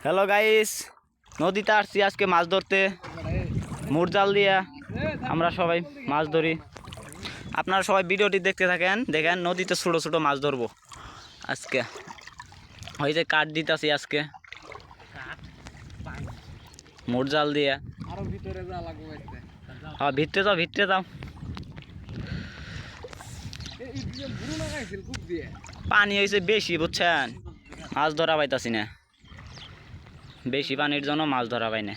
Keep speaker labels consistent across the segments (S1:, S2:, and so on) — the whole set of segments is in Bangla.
S1: হ্যালো গাইস, নদীতে আসছি আজকে মাছ ধরতে। মুড় জাল দিয়ে আমরা সবাই মাছ ধরি। আপনারা সবাই ভিডিওটি দেখতে থাকেন, দেখেন নদীতে ছোটো ছোটো মাছ ধরবো আজকে। ওই যে কাঠ দিতেছি আজকে মুড় জাল দিয়ে। ভিতরে যাও, ভিতরে যাও। পানি হয়েছে বেশি, বুঝছেন, মাছ ধরা পাইতাছি না। বেশি পানির জন্য মাছ ধরা পাই না।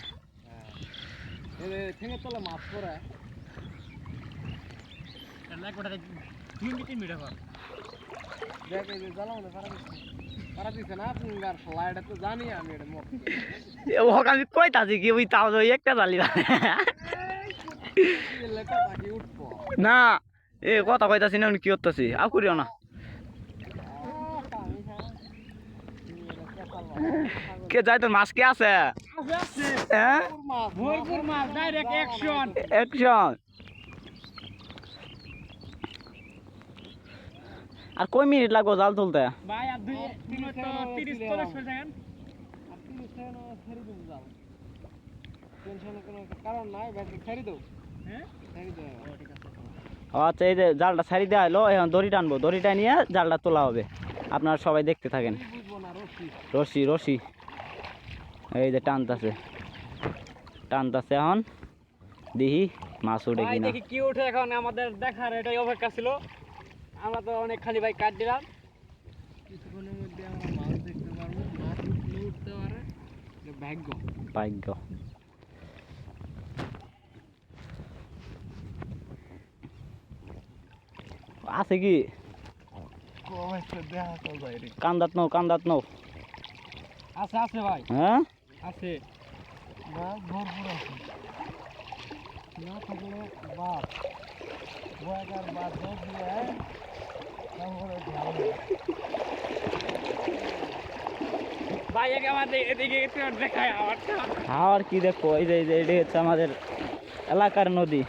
S1: আমি কইতাছি কি ওই তাও একটা জালি না, এ কথা কইতাছি না, কি করতেছি আউ করিও না। কে যাই তোর মাছ কে আছে? অ্যাকশন। আর কয় মিনিট লাগবো জাল তুলতে? আচ্ছা, এই যে জালটা ছাড়ি দেওয়া হলো, এখন দড়ি টানবো, দড়িটা নিয়ে জালটা তোলা হবে। আপনারা সবাই দেখতে থাকেন। রশি রশি এই যে টানতাছে টানতাছে, এখন দেখি মাছ উঠে কিনা।
S2: দেখি কি উঠে, এখন আমাদের দেখার এটাই অপেক্ষা ছিল। আমরা তো অনেক খালি ভাই কাট দিলাম, কিছুক্ষণের মধ্যে আমরা মাছ দেখতে পারবো। মাছ উঠতে পারে, ভাগ্য
S1: ভাগ্য। আছে কি কান্দাত নৌ, কান্দাত নৌ
S2: আছে আছে ভাই,
S1: হ্যাঁ
S2: আছে মাছ ভরপুর আছে। না থাকলে বাপ বয়াকার বাদ দিয়ে ভাই আগে আমাদের এদিকে একটু দেখায় আমারটা।
S1: আর কি দেখো, এই যে এটি হচ্ছে আমাদের এলাকার নদী,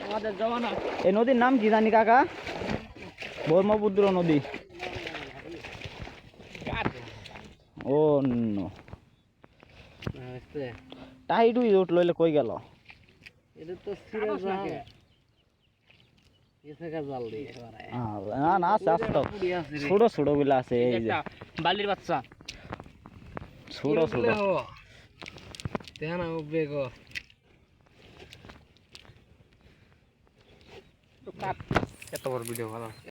S2: আমাদের জমানা।
S1: এই নদীর নাম কি জানি কাকা? ব্রহ্মপুত্র নদী। ও নো, টাইট হয়ে উঠলো, এলে কই গেল?
S2: এটা তো সিরিয়াস নাকি? এসেকা জাল দিয়ে
S1: না না, আছে আছে তো, ছোট ছোট গুলো আছে। এই যে
S2: বালির বাচ্চা
S1: ছোট ছোট।
S2: দেখেন বেগ এত বড় ভিডিও ভালো।